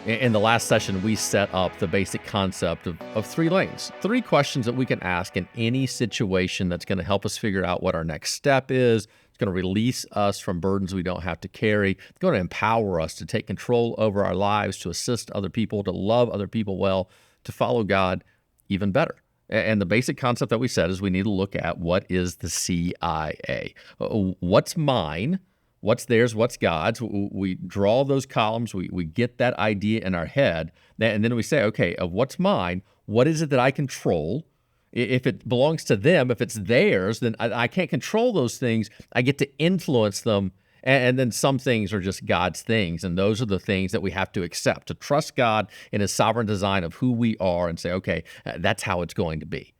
In the last session, we set up the basic concept of three lanes, three questions that we can ask in any situation that's going to help us figure out what our next step is. It's going to release us from burdens we don't have to carry. It's going to empower us to take control over our lives, to assist other people, to love other people well, to follow God even better. And the basic concept that we said is we need to look at what is the CIA. What's mine? What's theirs, what's God's? We draw those columns, we get that idea in our head, and then we say, okay, of what's mine, what is it that I control? If it belongs to them, if it's theirs, then I can't control those things. I get to influence them, and then some things are just God's things, and those are the things that we have to accept, to trust God in His sovereign design of who we are and say, okay, that's how it's going to be.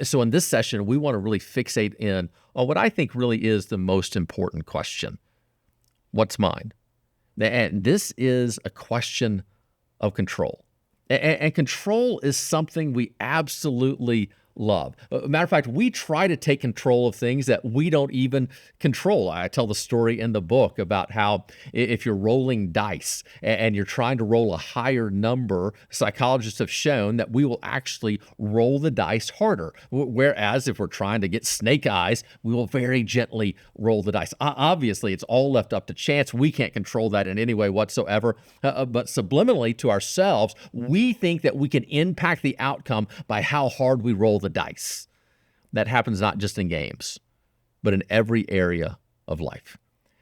So in this session, we want to really fixate in on what I think really is the most important question. What's mine? And this is a question of control. And control is something we absolutely love. Matter of fact, we try to take control of things that we don't even control. I tell the story in the book about how if you're rolling dice and you're trying to roll a higher number, psychologists have shown that we will actually roll the dice harder. Whereas if we're trying to get snake eyes, we will very gently roll the dice. Obviously, it's all left up to chance. We can't control that in any way whatsoever. But subliminally to ourselves, we think that we can impact the outcome by how hard we roll the dice. That happens not just in games, but in every area of life.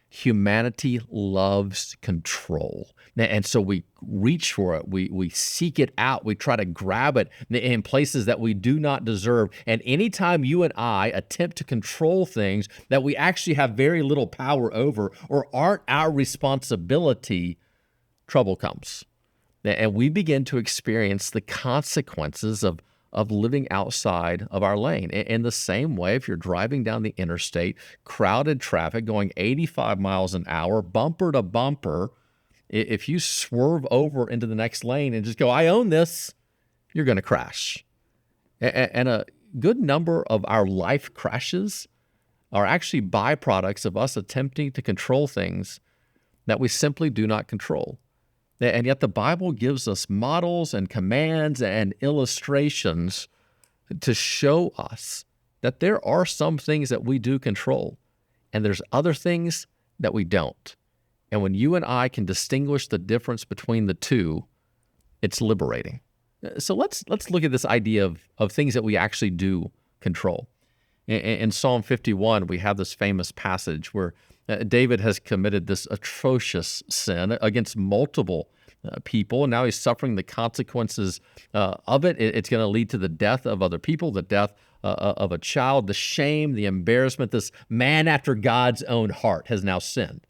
Humanity loves control. And so we reach for it. We seek it out. We try to grab it in places that we do not deserve. And anytime you and I attempt to control things that we actually have very little power over or aren't our responsibility, trouble comes. And we begin to experience the consequences of living outside of our lane. In the same way, if you're driving down the interstate, crowded traffic, going 85 miles an hour, bumper to bumper, if you swerve over into the next lane and just go, I own this, you're going to crash. And a good number of our life crashes are actually byproducts of us attempting to control things that we simply do not control. And yet the Bible gives us models and commands and illustrations to show us that there are some things that we do control, and there's other things that we don't. And when you and I can distinguish the difference between the two, it's liberating. So let's look at this idea of things that we actually do control. In Psalm 51, we have this famous passage where David has committed this atrocious sin against multiple people, and now he's suffering the consequences of it. It's going to lead to the death of other people, the death of a child, the shame, the embarrassment. This man after God's own heart has now sinned.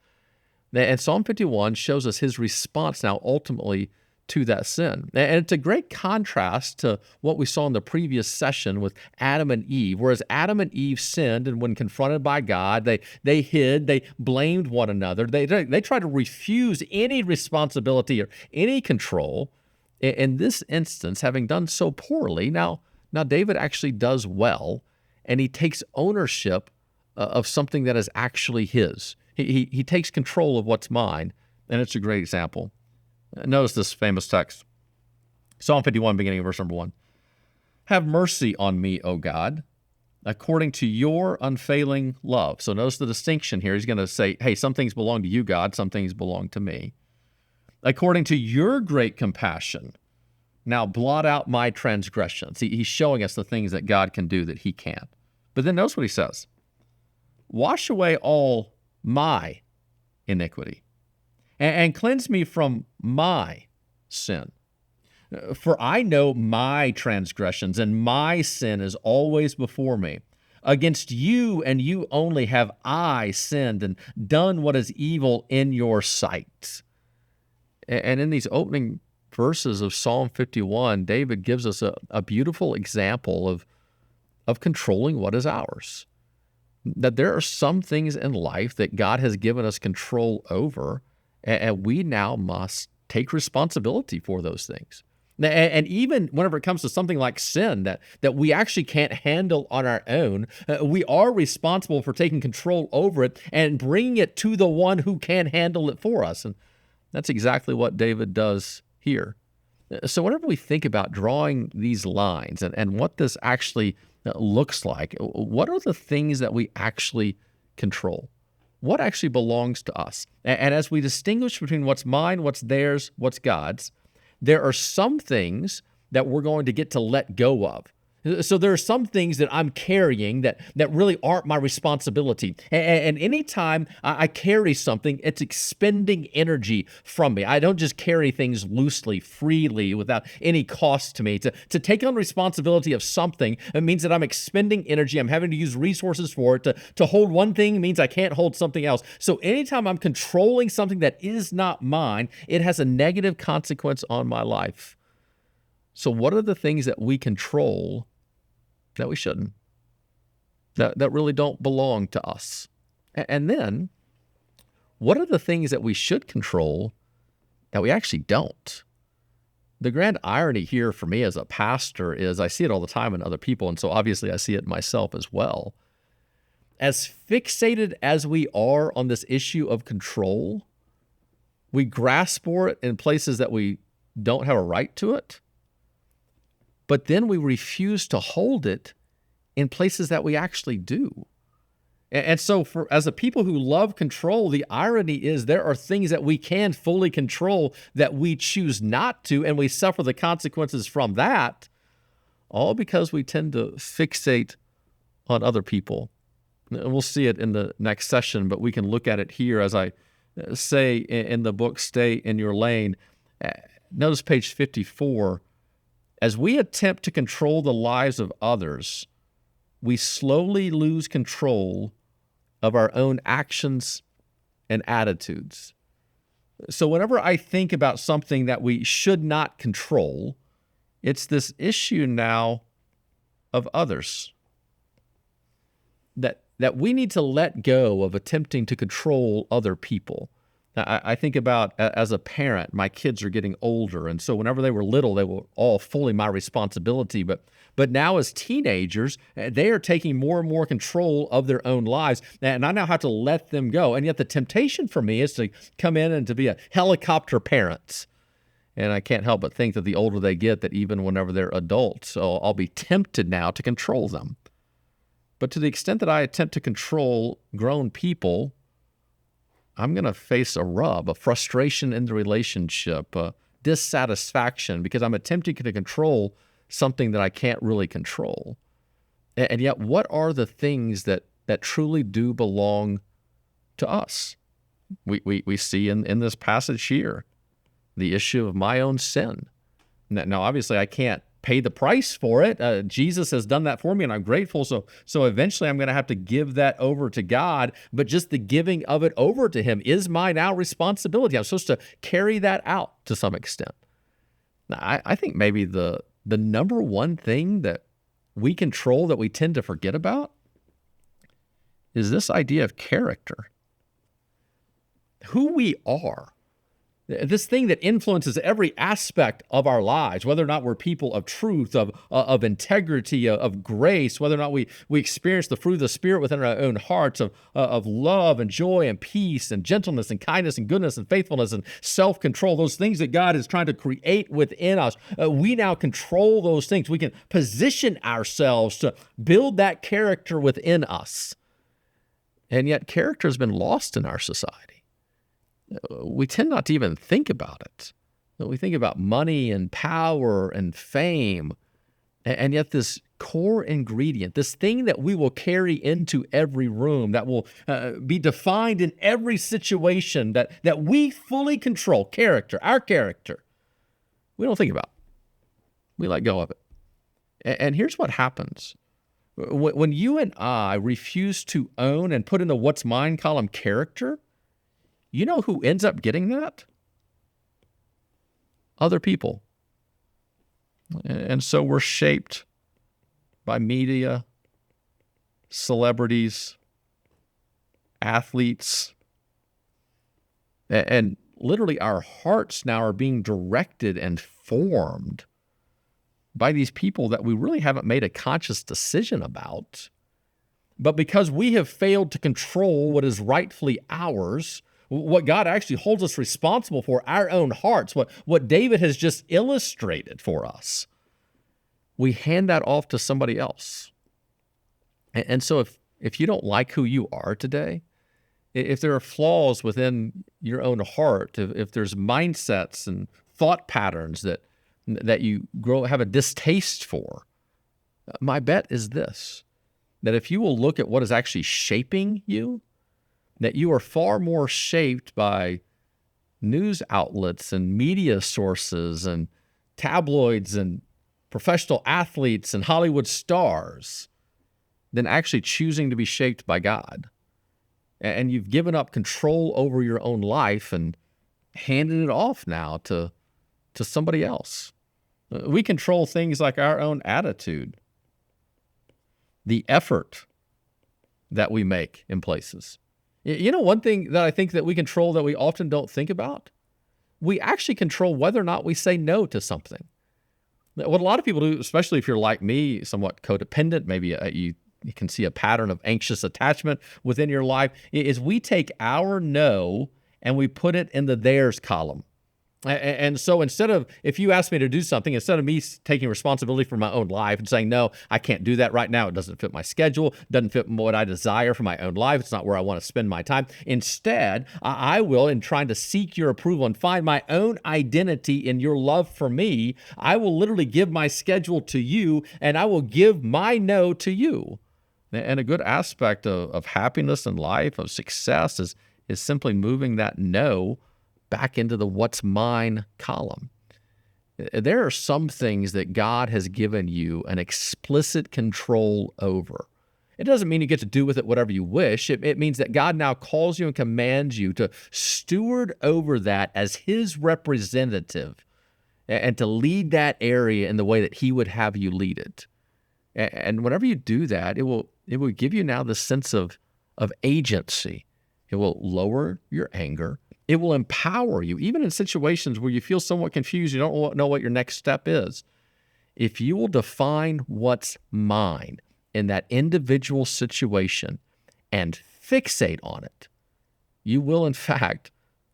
And Psalm 51 shows us his response now ultimately to that sin. And it's a great contrast to what we saw in the previous session with Adam and Eve. Whereas Adam and Eve sinned, and when confronted by God, they hid, they blamed one another. They tried to refuse any responsibility or any control. In this instance, having done so poorly, now David actually does well, and he takes ownership of something that is actually his. He takes control of what's mine, and it's a great example. Notice this famous text. Psalm 51, beginning of verse number 1. Have mercy on me, O God, according to your unfailing love. So notice the distinction here. He's going to say, hey, some things belong to you, God, some things belong to me. According to your great compassion, now blot out my transgressions. He's showing us the things that God can do that he can't. But then notice what he says. Wash away all my iniquity, and cleanse me from my sin. For I know my transgressions, and my sin is always before me. Against you and you only have I sinned and done what is evil in your sight. And in these opening verses of Psalm 51, David gives us a beautiful example of controlling what is ours. That there are some things in life that God has given us control over, and we now must take responsibility for those things. And even whenever it comes to something like sin that we actually can't handle on our own, we are responsible for taking control over it and bringing it to the one who can handle it for us. And that's exactly what David does here. So whenever we think about drawing these lines and what this actually looks like, what are the things that we actually control? What actually belongs to us? And as we distinguish between what's mine, what's theirs, what's God's, there are some things that we're going to get to let go of. So there are some things that I'm carrying that really aren't my responsibility. And anytime I carry something, it's expending energy from me. I don't just carry things loosely, freely, without any cost to me. To take on responsibility of something, it means that I'm expending energy. I'm having to use resources for it. To hold one thing means I can't hold something else. So anytime I'm controlling something that is not mine, it has a negative consequence on my life. So what are the things that we control that we shouldn't, that really don't belong to us? And then, what are the things that we should control that we actually don't? The grand irony here for me as a pastor is I see it all the time in other people, and so obviously I see it in myself as well. As fixated as we are on this issue of control, we grasp for it in places that we don't have a right to it, but then we refuse to hold it in places that we actually do. And so as a people who love control, the irony is there are things that we can fully control that we choose not to, and we suffer the consequences from that, all because we tend to fixate on other people. And we'll see it in the next session, but we can look at it here as I say in the book, Stay in Your Lane. Notice page 54. As we attempt to control the lives of others, we slowly lose control of our own actions and attitudes. So whenever I think about something that we should not control, it's this issue now of others. That we need to let go of attempting to control other people. I think about, as a parent, my kids are getting older, and so whenever they were little, they were all fully my responsibility. But now as teenagers, they are taking more and more control of their own lives, and I now have to let them go. And yet the temptation for me is to come in and to be a helicopter parent. And I can't help but think that the older they get, that even whenever they're adults, so I'll be tempted now to control them. But to the extent that I attempt to control grown people, I'm going to face a rub, a frustration in the relationship, dissatisfaction, because I'm attempting to control something that I can't really control. And yet, what are the things that truly do belong to us? We see in this passage here the issue of my own sin. Now, obviously, I can't pay the price for it. Jesus has done that for me, and I'm grateful. So eventually I'm going to have to give that over to God, but just the giving of it over to Him is my now responsibility. I'm supposed to carry that out to some extent. Now, I think maybe the number one thing that we control that we tend to forget about is this idea of character. Who we are. This thing that influences every aspect of our lives, whether or not we're people of truth, of integrity, of grace, whether or not we experience the fruit of the Spirit within our own hearts, of love and joy and peace and gentleness and kindness and goodness and faithfulness and self-control, those things that God is trying to create within us. We now control those things. We can position ourselves to build that character within us. And yet character has been lost in our society. We tend not to even think about it. We think about money and power and fame, and yet this core ingredient, this thing that we will carry into every room, that will be defined in every situation, that we fully control, character, our character, we don't think about. We let go of it. And here's what happens. When you and I refuse to own and put in the what's mine column character, you know who ends up getting that? Other people. And so we're shaped by media, celebrities, athletes, and literally our hearts now are being directed and formed by these people that we really haven't made a conscious decision about. But because we have failed to control what is rightfully ours, what God actually holds us responsible for, our own hearts, what David has just illustrated for us, we hand that off to somebody else. And so if you don't like who you are today, if there are flaws within your own heart, if there's mindsets and thought patterns that you have a distaste for, my bet is this, that if you will look at what is actually shaping you, that you are far more shaped by news outlets and media sources and tabloids and professional athletes and Hollywood stars than actually choosing to be shaped by God. And you've given up control over your own life and handed it off now to somebody else. We control things like our own attitude, the effort that we make in places. You know, one thing that I think that we control that we often don't think about, we actually control whether or not we say no to something. What a lot of people do, especially if you're like me, somewhat codependent, maybe you can see a pattern of anxious attachment within your life, is we take our no and we put it in the theirs column. And so if you ask me to do something, instead of me taking responsibility for my own life and saying, no, I can't do that right now, it doesn't fit my schedule, doesn't fit what I desire for my own life, it's not where I want to spend my time. Instead, I will, in trying to seek your approval and find my own identity in your love for me, I will literally give my schedule to you and I will give my no to you. And a good aspect of happiness in life, of success, is simply moving that no back into the what's mine column. There are some things that God has given you an explicit control over. It doesn't mean you get to do with it whatever you wish. It means that God now calls you and commands you to steward over that as his representative and to lead that area in the way that he would have you lead it. And whenever you do that, it will give you now the sense of agency. It will lower your anger. It will empower you, even in situations where you feel somewhat confused, you don't know what your next step is. If you will define what's mine in that individual situation and fixate on it, you will, in fact,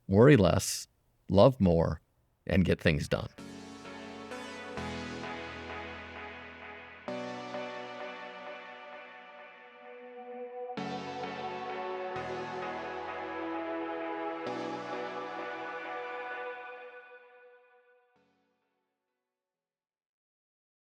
worry less, love more, and get things done.